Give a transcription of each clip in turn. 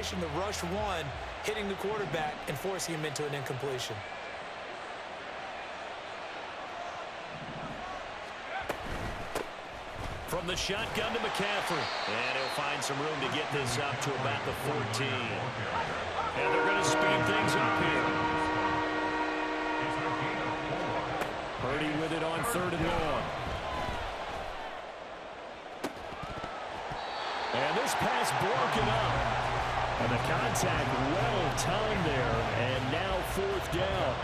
situation, the rush one, hitting the quarterback and forcing him into an incompletion. From the shotgun to McCaffrey. And he'll find some room to get this up to about the 14. And they're going to speed things up here. Purdy with it on 3rd and long. And this pass broken up. And the contact well timed there. And now 4th down.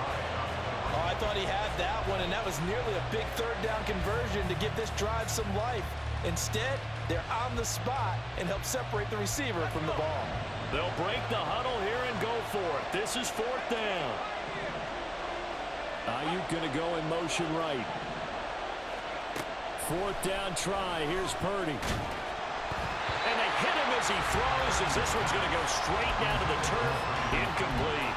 Oh, I thought he had that one, and that was nearly a big 3rd down conversion to give this drive some life. Instead, they're on the spot and help separate the receiver from the ball. They'll break the huddle here and go for it. This is 4th down. Ayuk going to go in motion right. 4th down try. Here's Purdy. And they hit him as he throws, as this one's going to go straight down to the turf. Incomplete.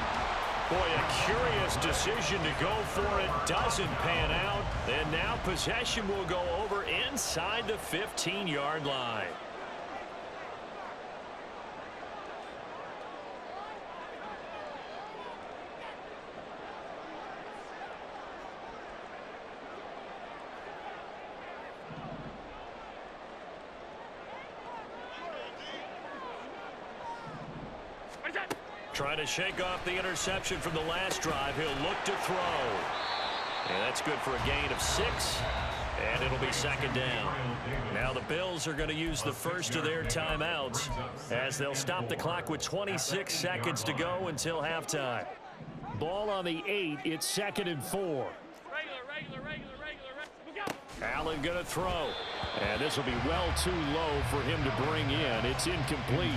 Boy, a curious decision to go for it. Doesn't pan out. And now possession will go over inside the 15-yard line. Trying to shake off the interception from the last drive. He'll look to throw. And that's good for a gain of 6. And it'll be 2nd down. Now the Bills are going to use the first of their timeouts as they'll stop the clock with 26 seconds to go until halftime. Ball on the 8. It's 2nd and 4. Allen going to throw. And this will be well too low for him to bring in. It's incomplete.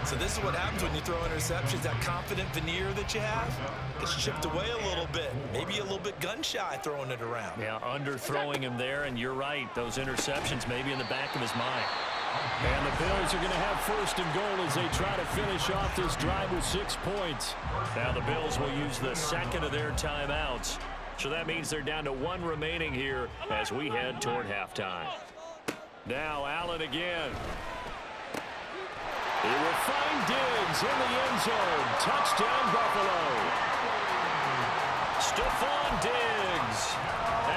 So this is what happens when you throw interceptions. That confident veneer that you have gets chipped away a little bit. Maybe a little bit gun-shy throwing it around. Yeah, underthrowing him there, and you're right. Those interceptions may be in the back of his mind. And the Bills are going to have 1st and goal as they try to finish off this drive with 6 points. Now the Bills will use the 2nd of their timeouts. So that means they're down to 1 remaining here as we head toward halftime. Now Allen again. He will find Diggs in the end zone. Touchdown, Buffalo. Stephon Diggs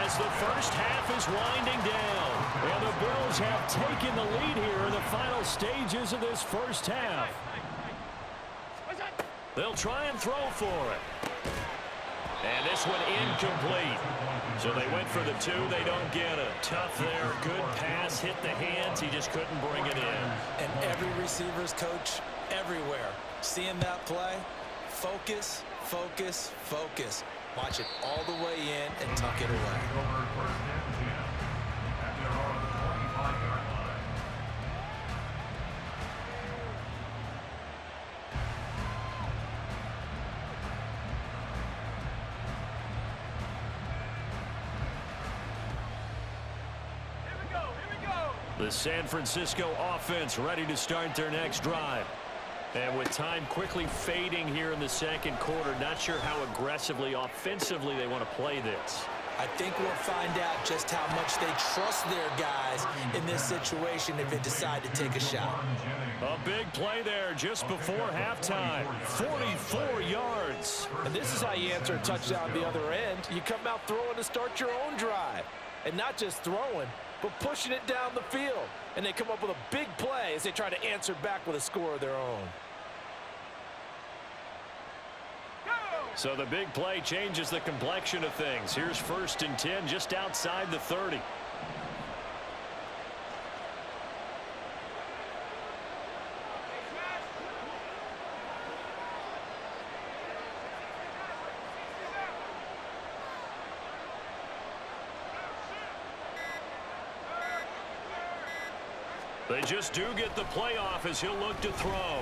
as the first half is winding down. And the Bills have taken the lead here in the final stages of this first half. They'll try and throw for it. And this one incomplete. So they went for the 2. They don't get it. Tough there. Good pass. Hit the hands. He just couldn't bring it in. And every receiver's coach everywhere. Seeing that play, focus, focus, focus. Watch it all the way in and tuck it away. The San Francisco offense ready to start their next drive. And with time quickly fading here in the 2nd quarter, not sure how aggressively, offensively they want to play this. I think we'll find out just how much they trust their guys in this situation if they decide to take a shot. A big play there just before halftime. 44 yards. And this is how you answer a touchdown the other end. You come out throwing to start your own drive. And not just throwing, but pushing it down the field. And they come up with a big play as they try to answer back with a score of their own. So the big play changes the complexion of things. Here's 1st and 10 just outside the 30. They just do get the playoff as he'll look to throw.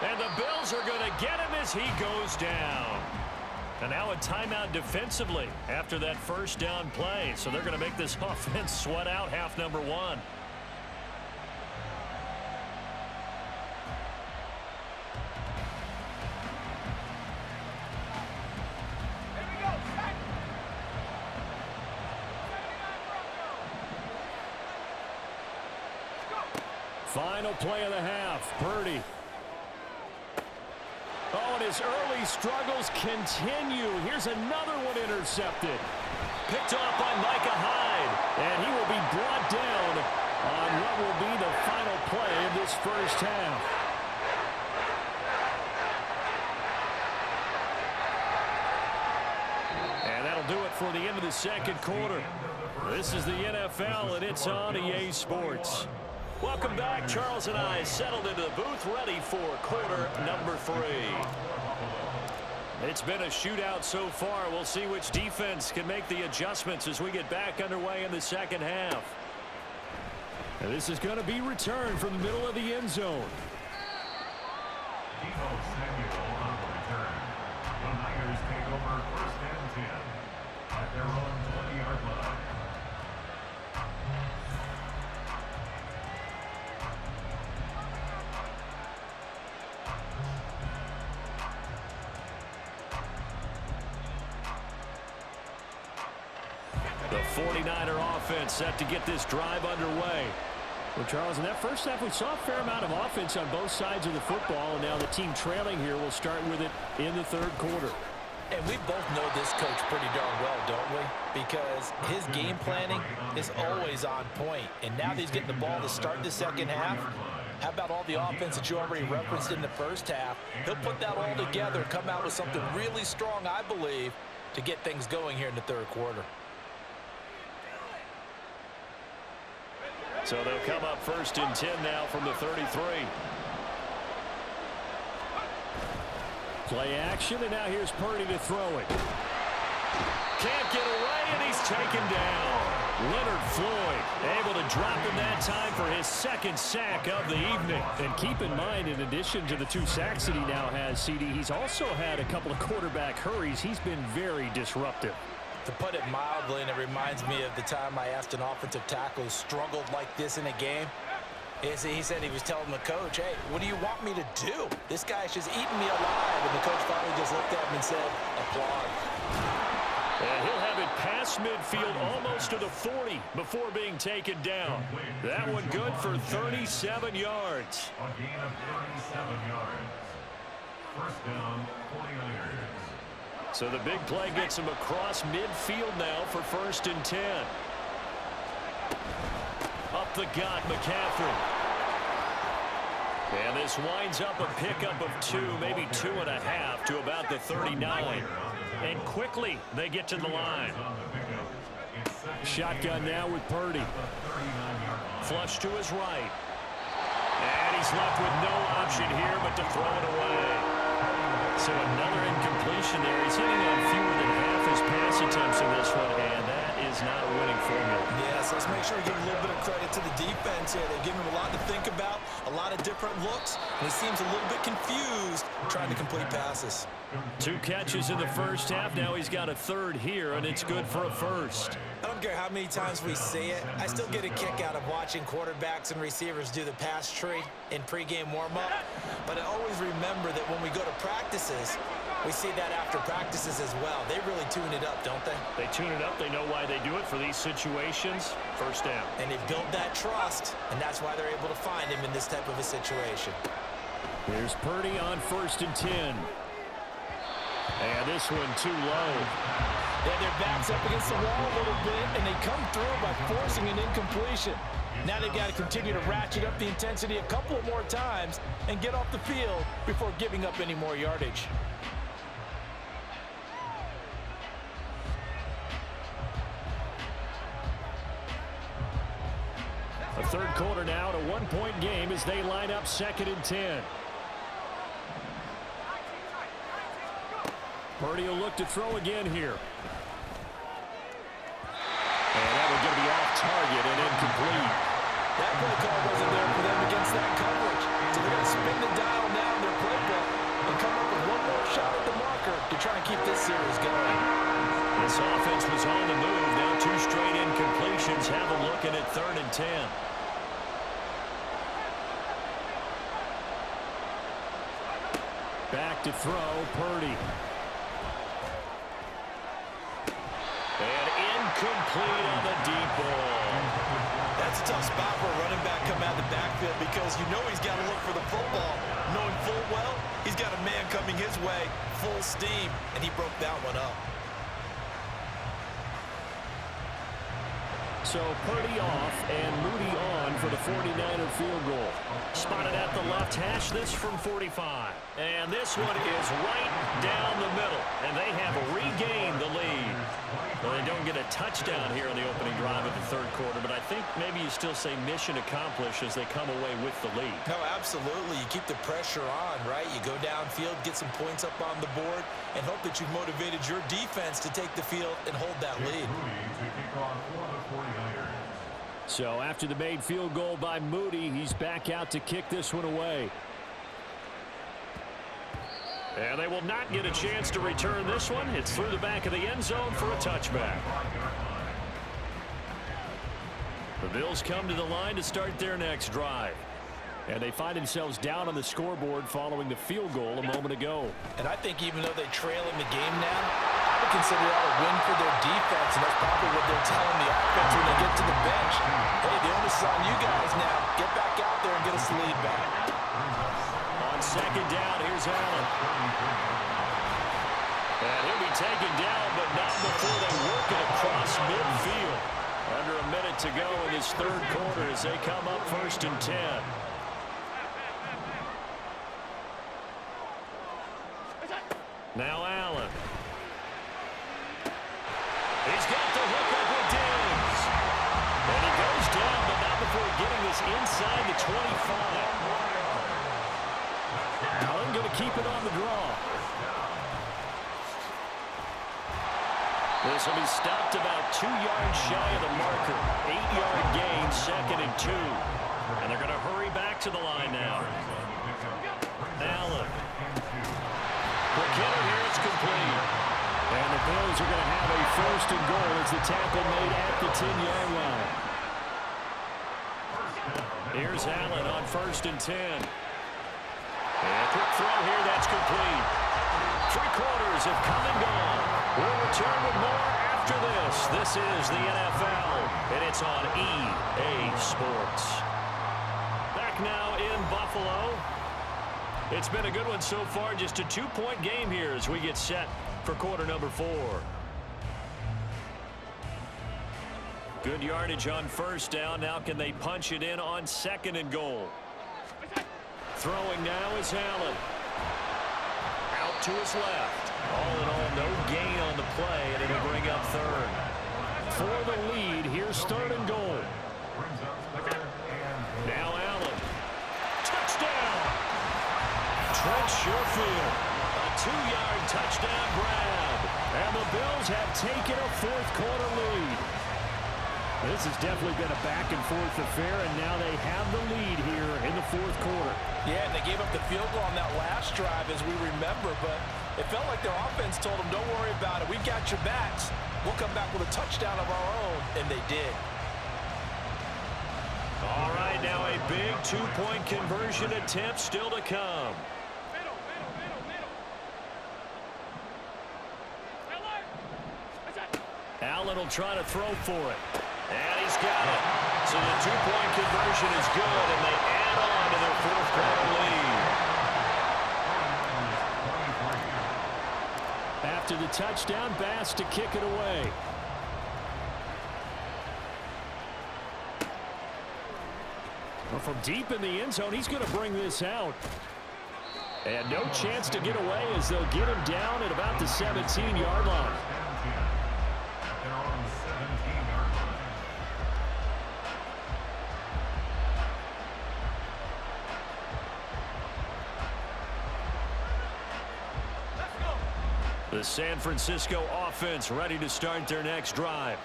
And the Bills are going to get him as he goes down. And now a timeout defensively after that first down play. So they're going to make this offense sweat out half number 1. Final play of the half. Purdy. Oh, and his early struggles continue. Here's another one intercepted. Picked off by Micah Hyde. And he will be brought down on what will be the final play of this first half. And that'll do it for the end of the second quarter. This is the NFL, and it's on EA Sports. Welcome back. Charles and I settled into the booth, ready for quarter number 3. It's been a shootout so far. We'll see which defense can make the adjustments as we get back underway in the second half. And this is going to be returned from the middle of the end zone. The Niners take over first and 10 at their own 20-yard line. The 49er offense set to get this drive underway. Well, Charles, in that first half, we saw a fair amount of offense on both sides of the football, and now the team trailing here will start with it in the third quarter. And we both know this coach pretty darn well, don't we? Because his game planning is always on point. And now that he's getting the ball to start the second half, how about all the offense that you already referenced in the first half? He'll put that all together and come out with something really strong, I believe, to get things going here in the third quarter. So they'll come up first and 10 now from the 33. Play action, and now here's Purdy to throw it. Can't get away, and he's taken down. Leonard Floyd able to drop him that time for his second sack of the evening. And keep in mind, in addition to the 2 sacks that he now has, CD, he's also had a couple of quarterback hurries. He's been very disruptive. To put it mildly, and it reminds me of the time I asked an offensive tackle who struggled like this in a game. He said he was telling the coach, hey, what do you want me to do? This guy's just eating me alive. And the coach finally just looked at him and said, applaud. And he'll have it past midfield almost to the 40 before being taken down. That one good for 37 yards. A gain of 37 yards. First down, 49ers. So the big play gets him across midfield now for first and 10. Up the gut, McCaffrey. And this winds up a pickup of 2, maybe 2.5 to about the 39. And quickly they get to the line. Shotgun now with Purdy. Flush to his right. And he's left with no option here but to throw it away. So another incompletion there. He's hitting on fewer than half his pass attempts in this one, and that is not a winning formula. Yes, let's make sure we give a little bit of credit to the defense here. They give him a lot to think about, a lot of different looks, and he seems a little bit confused trying to complete passes. 2 catches in the first half. Now he's got a third here, and it's good for a first. I don't care how many times we see it. I still get a kick out of watching quarterbacks and receivers do the pass tree in pregame warm-up. But I always remember that when we go to practices, we see that after practices as well. They really tune it up, don't they? They tune it up. They know why they do it for these situations. First down. And they build that trust, and that's why they're able to find him in this type of a situation. Here's Purdy on first and 10. And this one too low. Yeah, their back's up against the wall a little bit, and they come through by forcing an incompletion. Now they've got to continue to ratchet up the intensity a couple of more times and get off the field before giving up any more yardage. A third quarter now, a 1-point game as they line up second and 10. Purdy will look to throw again here. And that one's going to be off target and incomplete. That play call wasn't there for them against that coverage. So they're going to spin the dial now in their playbook and come up with one more shot at the marker to try and keep this series going. This offense was on the move. Now 2 straight incompletions. Have a look at it, third and 10. Back to throw, Purdy. And incomplete on the deep ball. That's a tough spot for a running back coming out of the backfield because you know he's got to look for the football, knowing full well he's got a man coming his way, full steam, and he broke that one up. So Purdy off and Moody on for the 49er field goal. Spotted at the left hash, this from 45. And this one is right down the middle. And they have regained the lead. Well, they don't get a touchdown here in the opening drive of the third quarter, but I think maybe you still say mission accomplished as they come away with the lead. No, absolutely. You keep the pressure on, right? You go downfield, get some points up on the board, and hope that you've motivated your defense to take the field and hold that lead. So after the made field goal by Moody, he's back out to kick this one away. And they will not get a chance to return this one. It's through the back of the end zone for a touchback. The Bills come to the line to start their next drive. And they find themselves down on the scoreboard following the field goal a moment ago. And I think even though they trail in the game now, I would consider that a win for their defense, and that's probably what they're telling the offense when they get to the bench. Hey, the onus is on you guys now. Get back out there and get us the lead back. On second down, here's Allen. And he'll be taken down, but not before they work it across midfield. Under a minute to go in this third quarter as they come up 1st and 10. Now Allen. He's got the hook up with Diggs. And he goes down, but not before getting this inside the 25. Allen going to keep it on the draw. This will be stopped about 2 yards shy of the marker. 8-yard gain, 2nd and 2. And they're going to hurry back to the line now. Allen. Quick hitter here, it's complete. And the Bills are going to have a 1st and goal as the tackle made at the 10-yard line. Here's Allen on 1st and 10. And a quick throw here, that's complete. 3 quarters have come and gone. We'll return with more after this. This is the NFL, and it's on EA Sports. Back now in Buffalo. It's been a good one so far. Just a 2-point game here as we get set for quarter number 4. Good yardage on 1st down. Now can they punch it in on 2nd and goal? Throwing now is Allen. Out to his left. All in all, no gain on the play, and it'll bring up 3rd. For the lead, here's 3rd and goal. Now Allen. Touchdown! Trent Sherfield. A 2-yard touchdown grab. And the Bills have taken a 4th quarter lead. This has definitely been a back-and-forth affair, and now they have the lead here in the 4th quarter. Yeah, and they gave up the field goal on that last drive, as we remember, but it felt like their offense told them, don't worry about it. We've got your backs. We'll come back with a touchdown of our own, and they did. All right, now a big 2-point conversion attempt still to come. Allen will try to throw for it. And he's got it. So the 2-point conversion is good, and they add on to their 4th quarter lead. After the touchdown, Bass to kick it away. Well, from deep in the end zone, he's going to bring this out. And no chance to get away as they'll get him down at about the 17-yard line. The San Francisco offense ready to start their next drive.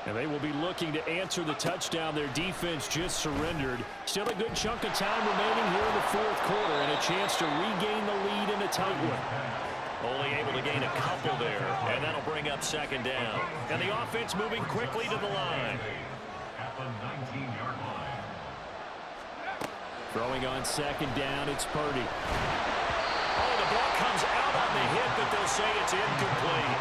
And they will be looking to answer the touchdown their defense just surrendered. Still a good chunk of time remaining here in the 4th quarter and a chance to regain the lead in a tight one. Only able to gain a couple there, and that'll bring up 2nd down. And the offense moving quickly to the line. At the 19-yard line. Throwing on 2nd down, it's Purdy. Oh, the ball comes out on the hit, but they'll say it's incomplete.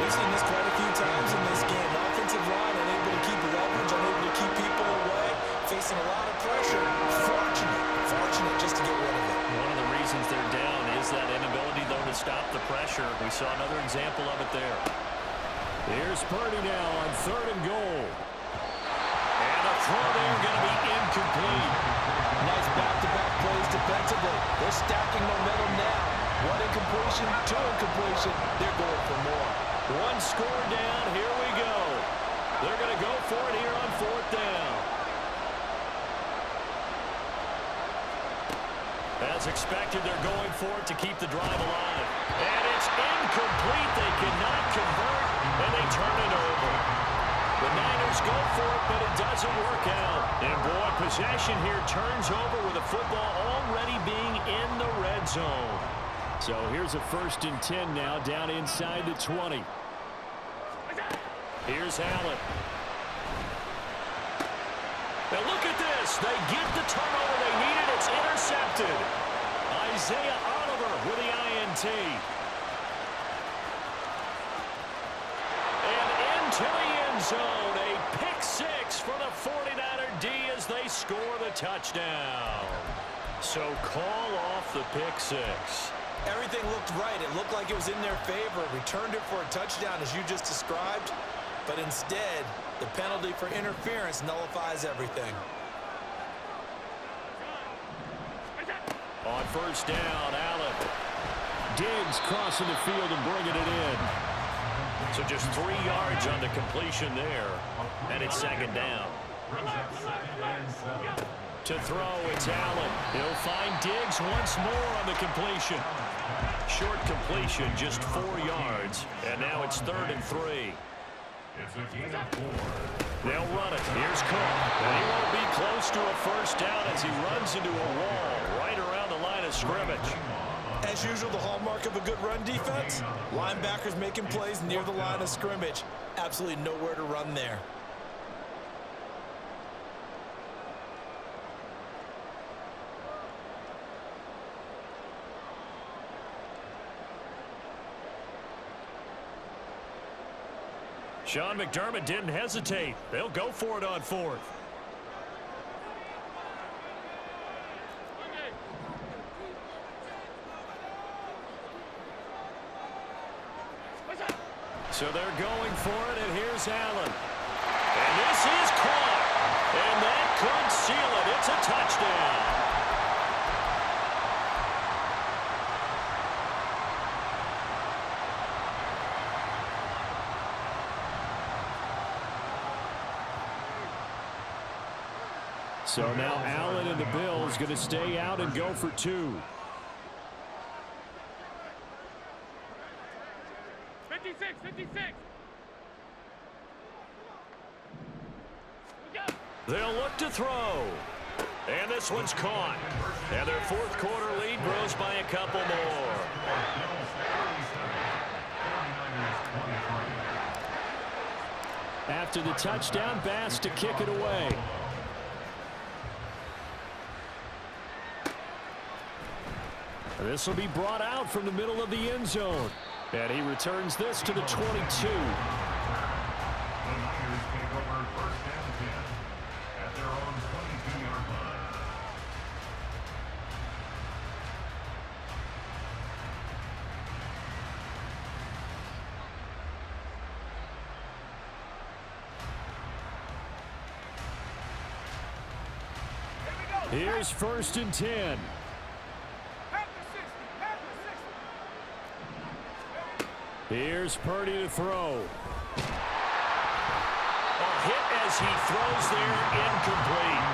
We've seen this quite a few times in this game. Offensive line unable to keep leverage, unable to keep people away. facing a lot of pressure. Fortunate just to get rid of it. One of the reasons they're down is that inability, though, to stop the pressure. We saw another example of it there. Here's Purdy now on 3rd and goal. And a throw there going to be incomplete. Nice back-to-back plays defensively. They're stacking momentum now. One incompletion, two incompletion. They're going for more. One score down. Here we go. They're going to go for it here on 4th down. As expected, they're going for it to keep the drive alive. And it's incomplete. They cannot convert, and they turn it over. The Niners go for it, but it doesn't work out. And, boy, possession here turns over with the football already being in the red zone. So here's a 1st and 10 now down inside the 20. Here's Allen. Now look at this. They get the turnover they needed. It's intercepted. Isaiah Oliver with the INT. And into the end zone. A pick six for the 49er D as they score the touchdown. So call off the pick six. Everything looked right. It looked like it was in their favor. Returned it for a touchdown, as you just described. But instead, the penalty for interference nullifies everything. On 1st down, Allen. Diggs crossing the field and bringing it in. So just 3 yards on the completion there. And it's 2nd down. To throw, it's Allen. He'll find Diggs once more on the completion. Short completion, just 4 yards. And now it's 3rd and 3. It's a gain of 4. They'll run it. Here's Cook. And he won't be close to a 1st down as he runs into a wall right around the line of scrimmage. As usual, the hallmark of a good run defense, linebackers making plays near the line of scrimmage. Absolutely nowhere to run there. Sean McDermott didn't hesitate. They'll go for it on 4th. So they're going for it, and here's Allen. And this is caught. And that could seal it. It's a touchdown. So now Allen and the Bills going to stay out and go for 2. 56. They'll look to throw. And this one's caught. And their 4th quarter lead grows by a couple more. After the touchdown, Bass to kick it away. This will be brought out from the middle of the end zone. And he returns this to the 22. The Niners take over 1st and 10 at their own 22-yard line. Here's 1st and 10. Here's Purdy to throw. A hit as he throws there, incomplete.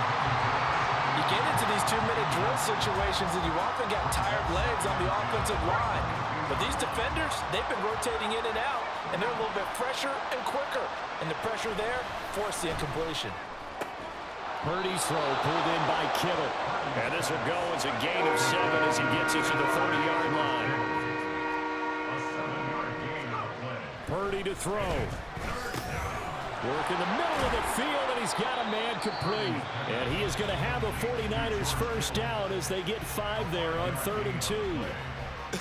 You get into these 2-minute drill situations and you often got tired legs on the offensive line. But these defenders, they've been rotating in and out, and they're a little bit fresher and quicker. And the pressure there forced the incompletion. Purdy's throw pulled in by Kittle. And this will go as a gain of 7 as he gets it to the 30-yard line. Purdy to throw. Work in the middle of the field, and he's got a man complete. And he is going to have a 49ers 1st down as they get 5 there on 3rd and 2.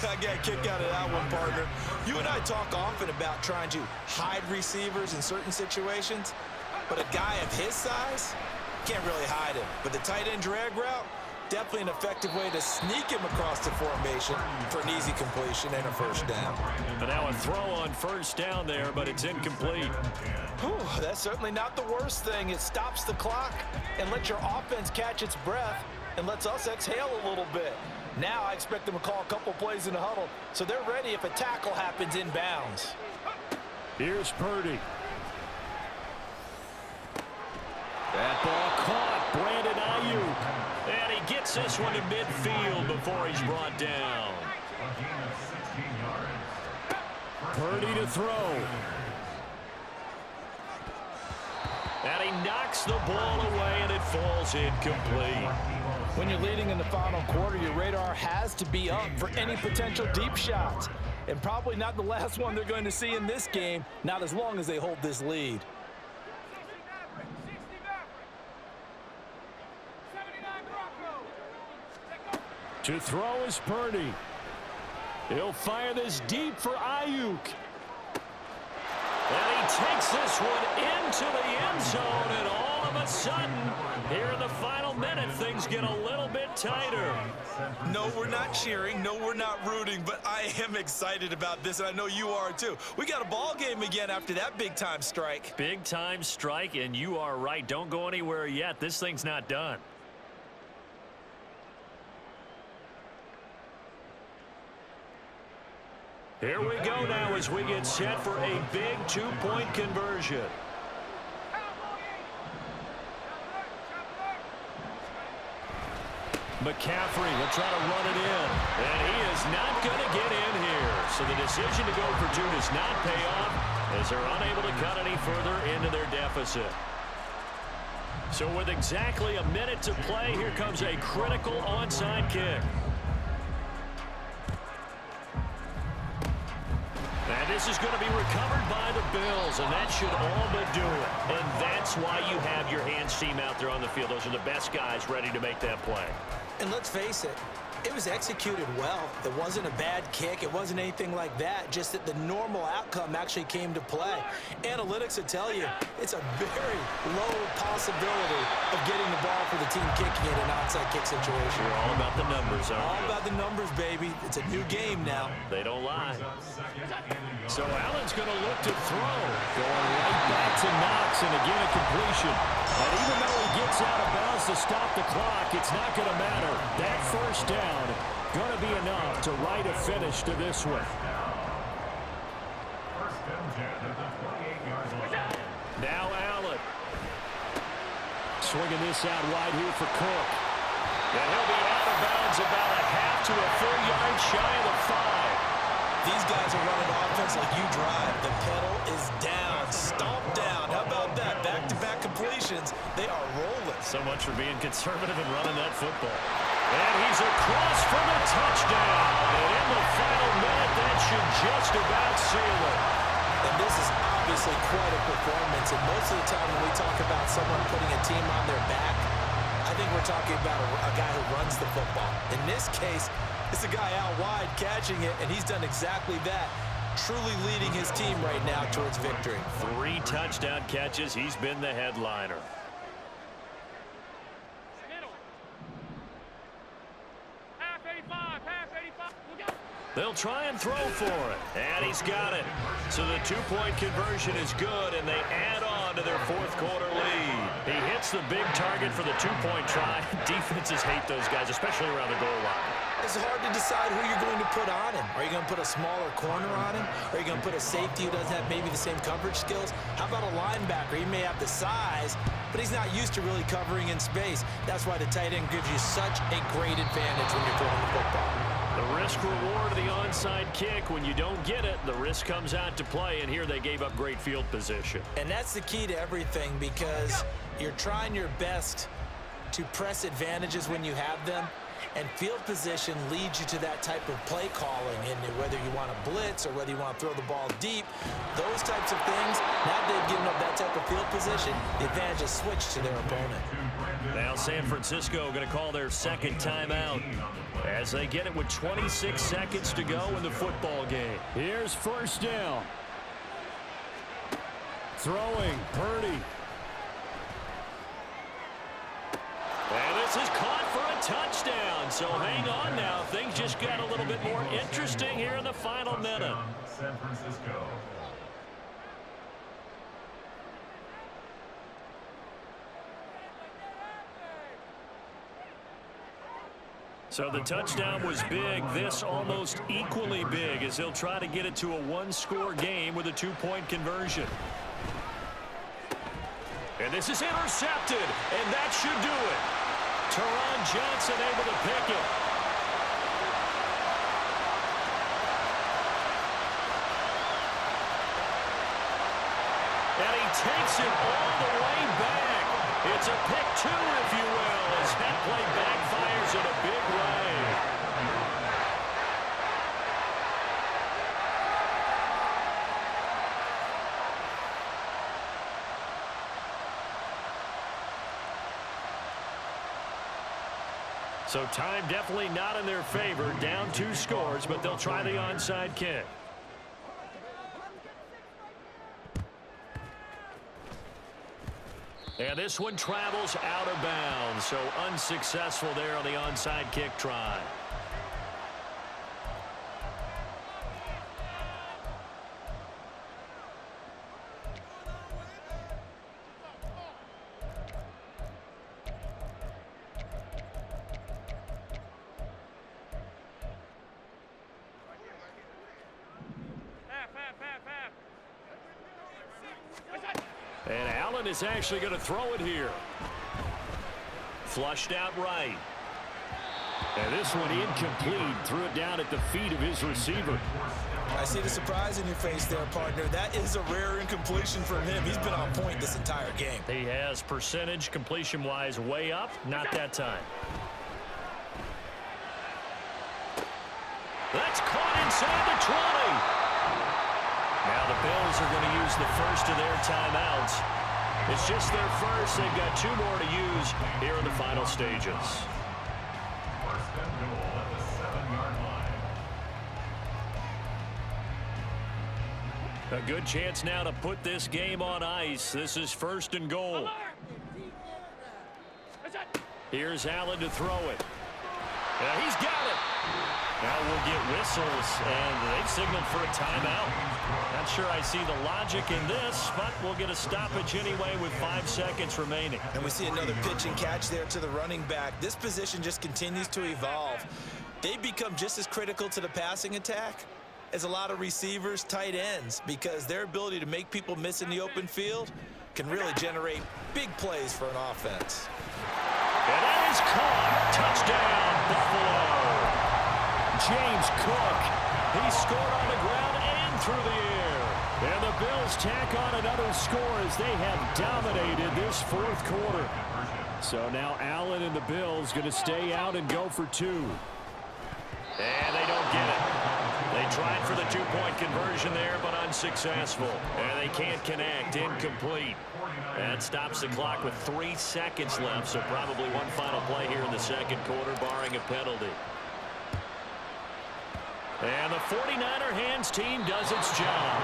I got a kick out of that one, partner. You and I talk often about trying to hide receivers in certain situations, but a guy of his size, Can't really hide him. But the tight end drag route, definitely an effective way to sneak him across the formation for an easy completion and a first down. But now a throw on first down there, but it's incomplete. Whew, that's certainly not the worst thing. It stops the clock and lets your offense catch its breath and lets us exhale a little bit. Now I expect them to call a couple plays in the huddle so they're ready if a tackle happens inbounds. Here's Purdy. That ball caught. Brandon Ayuk. And he gets this one to midfield before he's brought down. A gain of 16 yards. Purdy to throw. And he knocks the ball away, and it falls incomplete. When you're leading in the final quarter, your radar has to be up for any potential deep shots. And probably not the last one they're going to see in this game, not as long as they hold this lead. To throw is Purdy. He'll fire this deep for Ayuk. And he takes this one into the end zone, and all of a sudden, here in the final minute, things get a little bit tighter. No, we're not cheering. No, we're not rooting, but I am excited about this, and I know you are too. We got a ball game again after that big-time strike. Big-time strike, and you are right. Don't go anywhere yet. This thing's not done. Here we go now as we get set for a big two-point conversion. McCaffrey will try to run it in, and he is not going to get in here. So the decision to go for two does not pay off as they're unable to cut any further into their deficit. So with exactly a minute to play, here comes a critical onside kick. And this is going to be recovered by the Bills, and that should all but do it. And that's why you have your hands team out there on the field. Those are the best guys ready to make that play. And let's face it, it was executed well. It wasn't a bad kick. It wasn't anything like that, just that the normal outcome actually came to play. Analytics will tell you it's a very low possibility of getting the ball for the team kicking it in an onside kick situation. We're all about the numbers, aren't we? All about the numbers, baby. It's a new game now. They don't lie. So Allen's going to look to throw. Going right back to Knox, and again a completion. And even though he gets out of bounds to stop the clock, it's not going to matter. That first down going to be enough to write a finish to this one. First and 10 at the 28-yard line. Now Allen. Swinging this out wide here for Cook. And he'll be out of bounds about a half to a full yard shy of the 5. These guys are running offense like you drive. The pedal is down, stomped down. How about that? Back-to-back completions. They are rolling. So much for being conservative and running that football. And he's across for the touchdown. And in the final minute, that should just about seal it. And this is obviously quite a performance. And most of the time when we talk about someone putting a team on their back, I think we're talking about a guy who runs the football. In this case, it's a guy out wide catching it, and he's done exactly that, truly leading his team right now towards victory. 3 touchdown catches. He's been the headliner. Half 85, half 85. Look out. They'll try and throw for it. And he's got it. So the two-point conversion is good, and they add on to their fourth quarter lead. He hits the big target for the two-point try. Defenses hate those guys, especially around the goal line. It's hard to decide who you're going to put on him. Are you going to put a smaller corner on him? Are you going to put a safety who doesn't have maybe the same coverage skills? How about a linebacker? He may have the size, but he's not used to really covering in space. That's why the tight end gives you such a great advantage when you're throwing the football. The risk-reward of the onside kick. When you don't get it, the risk comes out to play, and here they gave up great field position. And that's the key to everything, because you're trying your best to press advantages when you have them, and field position leads you to that type of play calling. And whether you want to blitz or whether you want to throw the ball deep, those types of things, now they've given up that type of field position, the advantage is switched to their opponent. Now San Francisco going to call their second timeout as they get it with 26 seconds to go in the football game. Here's first down. Throwing, Purdy. This is caught for a touchdown. So hang on now. Things just got a little bit more interesting here in the final minute. San Francisco. So the touchdown was big. This almost equally big as he'll try to get it to a one-score game with a two-point conversion. And this is intercepted, and that should do it. Teron Johnson able to pick it. And he takes it all the way back. It's a pick two, if you will, as that play backfires in a big way. So time definitely not in their favor. Down 2 scores, but they'll try the onside kick. And this one travels out of bounds, so unsuccessful there on the onside kick try. And Allen is actually going to throw it here. Flushed out right. And this one incomplete. Threw it down at the feet of his receiver. I see the surprise in your face there, partner. That is a rare incompletion from him. He's been on point this entire game. He has percentage completion-wise way up. Not that time. That's caught inside the 20. Now the Bills are going to use the first of their timeouts. It's just their first. They've got 2 more to use here in the final stages. First and goal at the 7-yard line. A good chance now to put this game on ice. This is first and goal. Here's Allen to throw it. Yeah, he's got it. Now we'll get whistles, and they've signaled for a timeout. Not sure I see the logic in this, but we'll get a stoppage anyway with 5 seconds remaining. And we see another pitch and catch there to the running back. This position just continues to evolve. They've become just as critical to the passing attack as a lot of receivers, tight ends, because their ability to make people miss in the open field can really generate big plays for an offense. And that is caught. Touchdown, Buffalo. James Cook, he scored on the ground and through the air. And the Bills tack on another score as they have dominated this 4th quarter. So now Allen and the Bills going to stay out and go for 2. And they don't get it. They tried for the 2-point conversion there, but unsuccessful. And they can't connect. Incomplete. That stops the clock with 3 seconds left, so probably one final play here in the 2nd quarter, barring a penalty. And the 49er hands team does its job.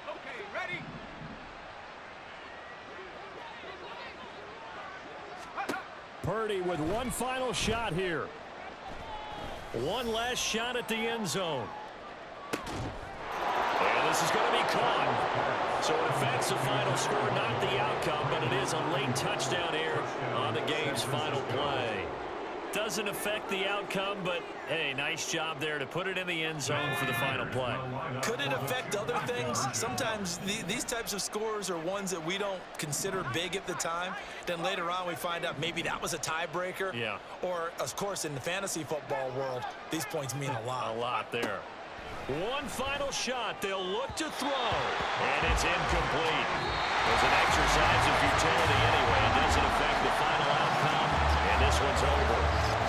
Okay, ready? Purdy with one final shot here. One last shot at the end zone. And this is going to be caught. So it affects the final score, not the outcome, but it is a late touchdown here on the game's final play. Doesn't affect the outcome, but, hey, nice job there to put it in the end zone for the final play. Could it affect other things? Sometimes these types of scores are ones that we don't consider big at the time. Then later on we find out maybe that was a tiebreaker. Yeah. Or, of course, in the fantasy football world, these points mean a lot. A lot there. One final shot. They'll look to throw. And it's incomplete. It was an exercise of futility anyway. It doesn't affect the final outcome. And this one's over.